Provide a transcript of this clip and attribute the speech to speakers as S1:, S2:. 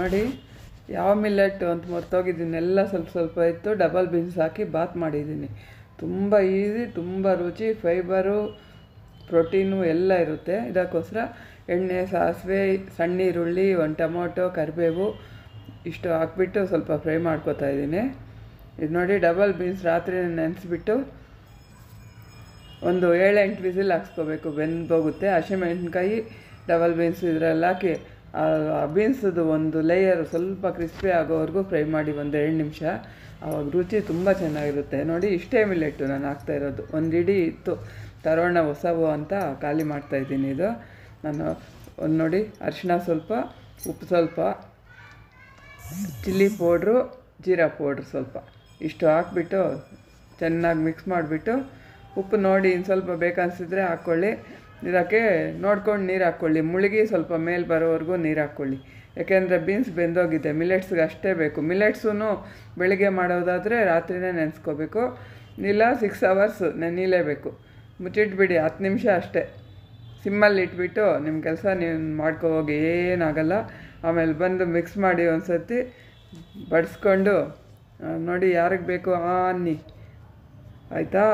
S1: ನೋಡಿ ಯಾವ ಮಿಲ್ಲೆಟ್ಟು ಅಂತ ಮರ್ತೋಗಿದ್ದೀನಿ. ಎಲ್ಲ ಸ್ವಲ್ಪ ಸ್ವಲ್ಪ ಇತ್ತು. ಡಬಲ್ ಬೀನ್ಸ್ ಹಾಕಿ ಬಾತ್ ಮಾಡಿದ್ದೀನಿ. ತುಂಬ ಈಸಿ, ತುಂಬ ರುಚಿ, ಫೈಬರು, ಪ್ರೋಟೀನು ಎಲ್ಲ ಇರುತ್ತೆ. ಇದಕ್ಕೋಸ್ಕರ ಎಣ್ಣೆ, ಸಾಸಿವೆ, ಸಣ್ಣ ಈರುಳ್ಳಿ, ಒಂದು ಟೊಮೊಟೊ, ಕರಿಬೇವು ಇಷ್ಟು ಹಾಕ್ಬಿಟ್ಟು ಸ್ವಲ್ಪ ಫ್ರೈ ಮಾಡ್ಕೊತಾ ಇದ್ದೀನಿ. ಇದು ನೋಡಿ ಡಬಲ್ ಬೀನ್ಸ್ ರಾತ್ರಿ ನೆನೆಸ್ಬಿಟ್ಟು ಒಂದು 7-8 ವಿಸಿಲ್ ಹಾಕ್ಸ್ಕೋಬೇಕು, ಬೆಂದೋಗುತ್ತೆ. ಹಸಿಮೆಣಸಿನ್ಕಾಯಿ, ಡಬಲ್ ಬೀನ್ಸ್ ಇದರಲ್ಲಿ ಹಾಕಿ ಬೀನ್ಸದು ಒಂದು ಲೇಯರ್ ಸ್ವಲ್ಪ ಕ್ರಿಸ್ಪಿ ಆಗೋವರೆಗೂ ಫ್ರೈ ಮಾಡಿ ಒಂದು 2 ನಿಮಿಷ. ಆವಾಗ ರುಚಿ ತುಂಬ ಚೆನ್ನಾಗಿರುತ್ತೆ. ನೋಡಿ ಇಷ್ಟೇ ಮಿಲ್ಲೆಟ್ಟು ನಾನು ಹಾಕ್ತಾಯಿರೋದು. ಒಂದು ಇಡೀ ಇತ್ತು, ತರೋಣ ಹೊಸವು ಅಂತ ಖಾಲಿ ಮಾಡ್ತಾಯಿದ್ದೀನಿ. ಇದು ನಾನು ಒಂದು ನೋಡಿ ಅರಿಶಿಣ ಸ್ವಲ್ಪ, ಉಪ್ಪು ಸ್ವಲ್ಪ, ಚಿಲ್ಲಿ ಪೌಡ್ರು, ಜೀರಾ ಪೌಡ್ರು ಸ್ವಲ್ಪ ಇಷ್ಟು ಹಾಕ್ಬಿಟ್ಟು ಚೆನ್ನಾಗಿ ಮಿಕ್ಸ್ ಮಾಡಿಬಿಟ್ಟು, ಉಪ್ಪು ನೋಡಿ ಇನ್ನು ಸ್ವಲ್ಪ ಬೇಕನ್ನಿಸಿದ್ರೆ ಹಾಕ್ಕೊಳ್ಳಿ. ಇದಕ್ಕೆ ನೋಡ್ಕೊಂಡು ನೀರು ಹಾಕ್ಕೊಳ್ಳಿ. ಮುಳುಗಿ ಸ್ವಲ್ಪ ಮೇಲೆ ಬರೋವರೆಗೂ ನೀರು ಹಾಕ್ಕೊಳ್ಳಿ. ಯಾಕೆಂದರೆ ಬೀನ್ಸ್ ಬೆಂದೋಗಿದೆ. ಮಿಲೆಟ್ಸ್ಗೆ ಅಷ್ಟೇ ಬೇಕು. ಮಿಲೆಟ್ಸೂ ಬೆಳಿಗ್ಗೆ ಮಾಡೋದಾದರೆ ರಾತ್ರಿನೇ ನೆನೆಸ್ಕೋಬೇಕು, ಇಲ್ಲ 6 ಅವರ್ಸ್ ನೆನೀಲೇಬೇಕು. ಮುಚ್ಚಿಟ್ಬಿಡಿ 10 ನಿಮಿಷ ಅಷ್ಟೇ. ಸಿಮ್ಮಲ್ಲಿ ಇಟ್ಬಿಟ್ಟು ನಿಮ್ಮ ಕೆಲಸ ನೀವು ಮಾಡ್ಕೋಹೋಗಿ, ಏನಾಗಲ್ಲ. ಆಮೇಲೆ ಬಂದು ಮಿಕ್ಸ್ ಮಾಡಿ ಒಂದು ಸರ್ತಿ ಬಡಿಸ್ಕೊಂಡು ನೋಡಿ ಯಾರಿಗೆ ಬೇಕು ಅನ್ನಿ, ಆಯಿತಾ.